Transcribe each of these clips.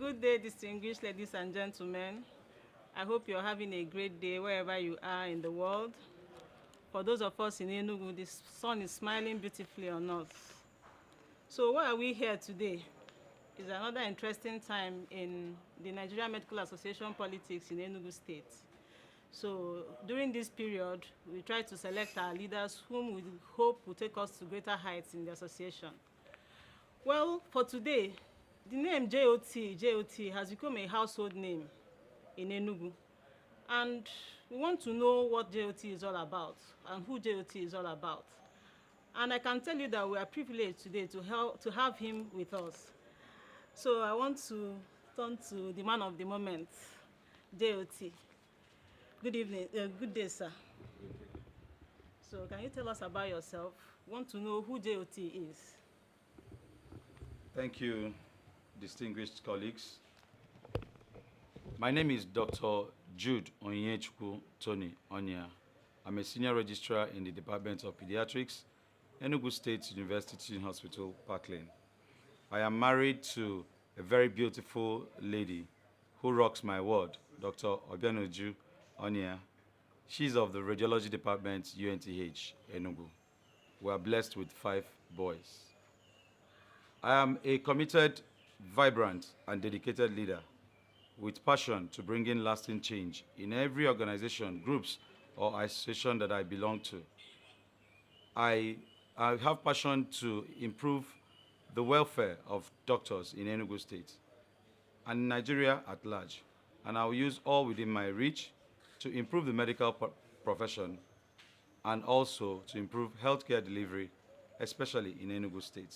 Good day, distinguished ladies and gentlemen. I hope you're having a great day wherever you are in the world. For those of us in Enugu, the sun is smiling beautifully on us. So why are we here today? It's another interesting time in the Nigerian Medical Association politics in Enugu State. So during this period, we try to select our leaders whom we hope will take us to greater heights in the association. Well, for today, the name JOT has become a household name in Enugu. And we want to know what JOT is all about and who JOT is all about. And I can tell you that we are privileged today to have him with us. So I want to turn to the man of the moment, JOT. Good evening, good day, sir. So can you tell us about yourself? We want to know who JOT is. Thank you, distinguished colleagues. My name is Dr. JOT Onyia. I'm a senior registrar in the Department of Pediatrics, Enugu State University Teaching Hospital, Parkland. I am married to a very beautiful lady who rocks my world, Dr. Rtn Onyia. She's of the Radiology Department, UNTH, Enugu. We are blessed with 5 boys. I am a committed, vibrant, and dedicated leader with passion to bring in lasting change in every organization, groups, or association that I belong to. I have passion to improve the welfare of doctors in Enugu State and Nigeria at large, and I will use all within my reach to improve the medical profession and also to improve healthcare delivery, especially in Enugu State.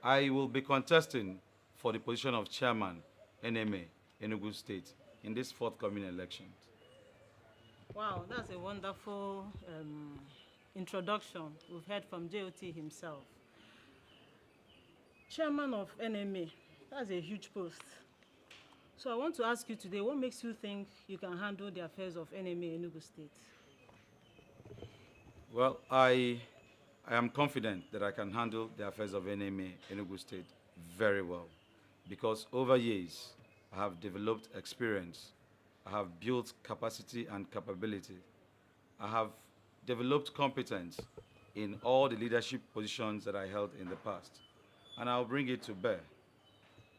I will be contesting for the position of chairman, NMA, Enugu State, in this forthcoming election. Wow, that's a wonderful introduction we've heard from JOT himself. Chairman of NMA, that's a huge post. So I want to ask you today, what makes you think you can handle the affairs of NMA Enugu State? Well, I am confident that I can handle the affairs of NMA Enugu State very well because over years I have developed experience, I have built capacity and capability, I have developed competence in all the leadership positions that I held in the past, and I'll bring it to bear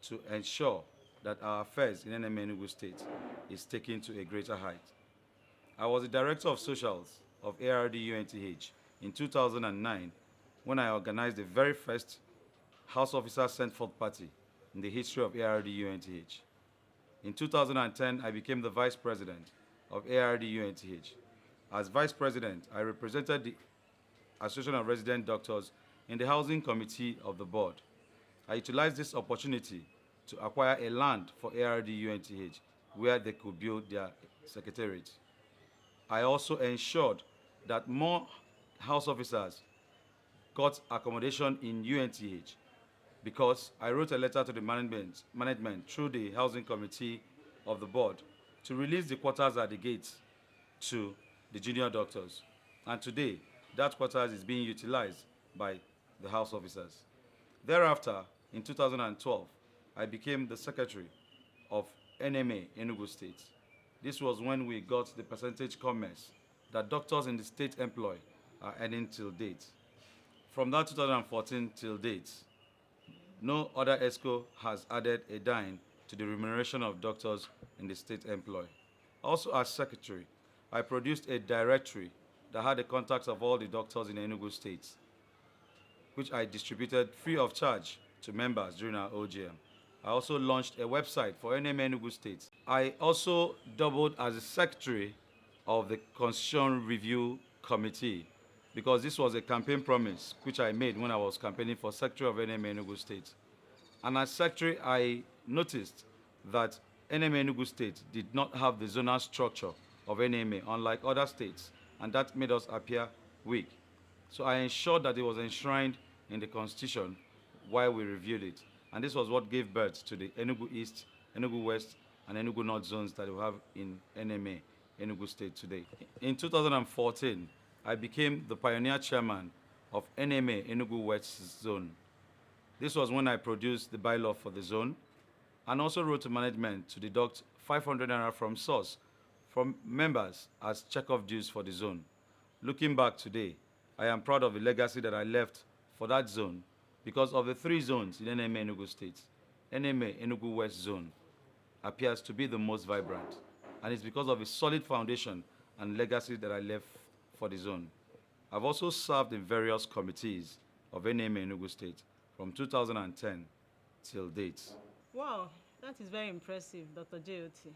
to ensure that our affairs in NMA Enugu State is taken to a greater height. I was the Director of Socials of ARD UNTH in 2009 when I organized the very first House Officer Sent Forth Party in the history of ARD UNTH. In 2010, I became the Vice President of ARD UNTH. As Vice President, I represented the Association of Resident Doctors in the Housing Committee of the Board. I utilized this opportunity to acquire a land for ARD UNTH where they could build their secretariat. I also ensured that more house officers got accommodation in UNTH because I wrote a letter to the management through the Housing Committee of the Board to release the quarters at the gates to the junior doctors. And today, that quarters is being utilized by the house officers. Thereafter, in 2012, I became the secretary of NMA Enugu State. This was when we got the percentage commerce that doctors in the state employ are earning till date. From that 2014 till date, no other ESCO has added a dime to the remuneration of doctors in the state employ. Also as secretary, I produced a directory that had the contacts of all the doctors in Enugu State, which I distributed free of charge to members during our OGM. I also launched a website for NMA Enugu State. I also doubled as the secretary of the Constitution Review Committee because this was a campaign promise which I made when I was campaigning for secretary of NMA Enugu State. And as secretary, I noticed that NMA Enugu State did not have the zonal structure of NMA, unlike other states, and that made us appear weak. So I ensured that it was enshrined in the Constitution while we reviewed it. And this was what gave birth to the Enugu East, Enugu West, and Enugu North zones that we have in NMA, Enugu State today. In 2014, I became the pioneer chairman of NMA, Enugu West Zone. This was when I produced the bylaw for the zone, and also wrote to management to deduct 500 naira from source from members as check-off dues for the zone. Looking back today, I am proud of the legacy that I left for that zone because of the 3 zones in NMA Enugu State. NMA Enugu West Zone appears to be the most vibrant, and it's because of a solid foundation and legacy that I left for the zone. I've also served in various committees of NMA Enugu State from 2010 till date. Wow, that is very impressive, Dr. JOT.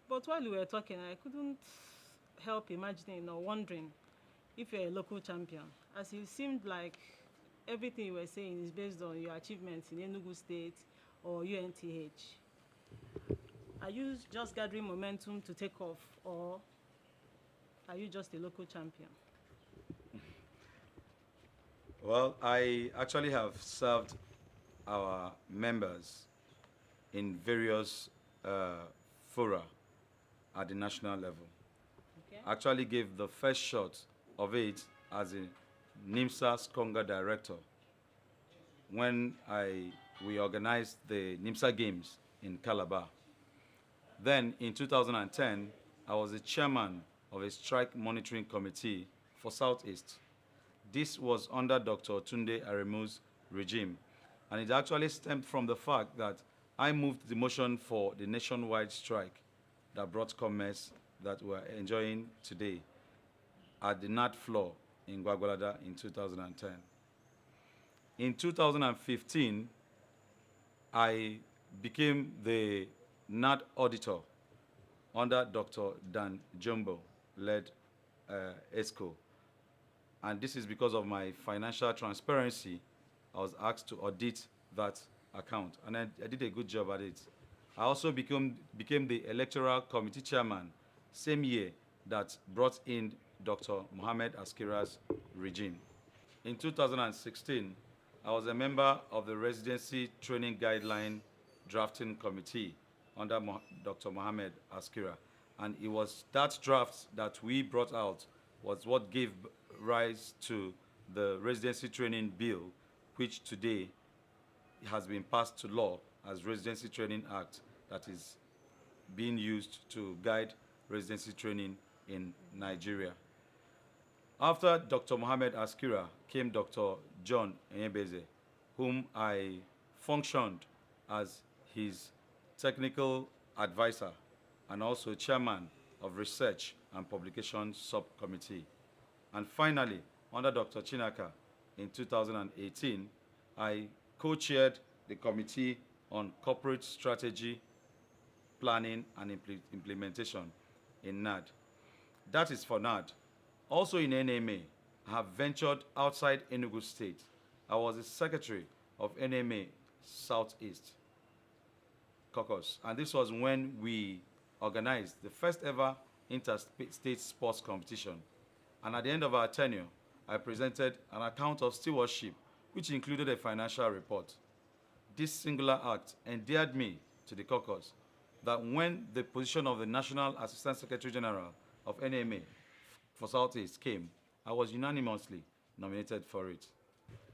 But while you were talking, I couldn't help imagining or wondering if you're a local champion, as it seemed like everything you were saying is based on your achievements in Enugu State or UNTH. Are you just gathering momentum to take off, or are you just a local champion? Well, I actually have served our members in various fora at the national level. Okay. Actually gave the first shot of it as a NIMSA Conga director when we organized the NIMSA Games in Calabar. Then in 2010, I was the chairman of a strike monitoring committee for Southeast. This was under Dr. Tunde Aremu's regime, and it actually stemmed from the fact that I moved the motion for the nationwide strike that brought commerce that we're enjoying today at the NAT floor in Gwagwalada in 2010. In 2015, I became the NAT auditor under Dr. Dan Jumbo-led ESCO. And this is because of my financial transparency. I was asked to audit that account, and I did a good job at it. I also became the electoral committee chairman same year that brought in Dr. Mohammed Askira's regime. In 2016, I was a member of the Residency Training Guideline Drafting Committee under Dr. Mohammed Askira. And it was that draft that we brought out was what gave rise to the Residency Training Bill, which today has been passed to law as Residency Training Act, that is being used to guide residency training in Nigeria. After Dr. Mohammed Askira came Dr. John Onyia, whom I functioned as his technical advisor and also chairman of Research and Publication Subcommittee. And finally, under Dr. Chinaka in 2018, I co-chaired the Committee on Corporate Strategy, Planning and Implementation in NAD. That is for NAD. Also in NMA, I have ventured outside Enugu State. I was the secretary of NMA Southeast Caucus, and this was when we organized the first ever interstate sports competition. And at the end of our tenure, I presented an account of stewardship, which included a financial report. This singular act endeared me to the caucus, that when the position of the National Assistant Secretary General of NMA for Southeast came, I was unanimously nominated for it.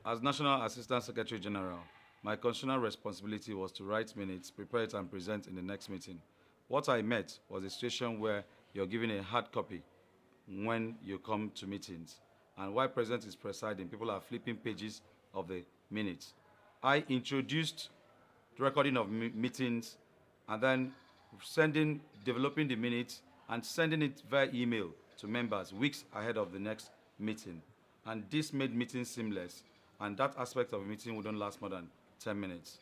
As National Assistant Secretary General, my constitutional responsibility was to write minutes, prepare it, and present in the next meeting. What I met was a situation where you're given a hard copy when you come to meetings. And while President is presiding, people are flipping pages of the minutes. I introduced the recording of meetings and then developing the minutes and sending it via email to members weeks ahead of the next meeting. And this made meetings seamless, and that aspect of a meeting wouldn't last more than 10 minutes.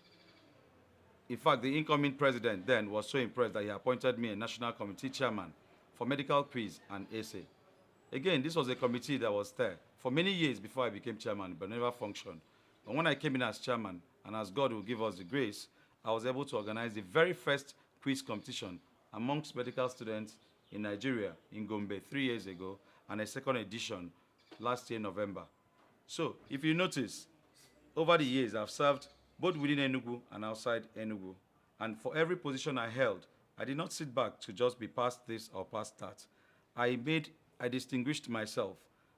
In fact, the incoming president then was so impressed that he appointed me a national committee chairman for medical quiz and essay. Again, this was a committee that was there for many years before I became chairman, but never functioned. But when I came in as chairman, and as God will give us the grace, I was able to organize the very first quiz competition amongst medical students in Nigeria, in Gombe, 3 years ago, and a second edition last year, November. So, if you notice, over the years, I've served both within Enugu and outside Enugu. And for every position I held, I did not sit back to just be past this or past that. I distinguished myself.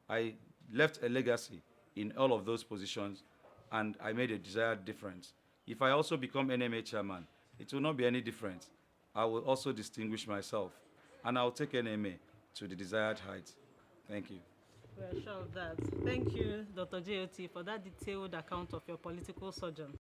I left a legacy in all of those positions, and I made a desired difference. If I also become NMA chairman, it will not be any different. I will also distinguish myself, and I'll take NMA to the desired height. Thank you. We are sure of that. Thank you, Dr. JOT, for that detailed account of your political sojourn.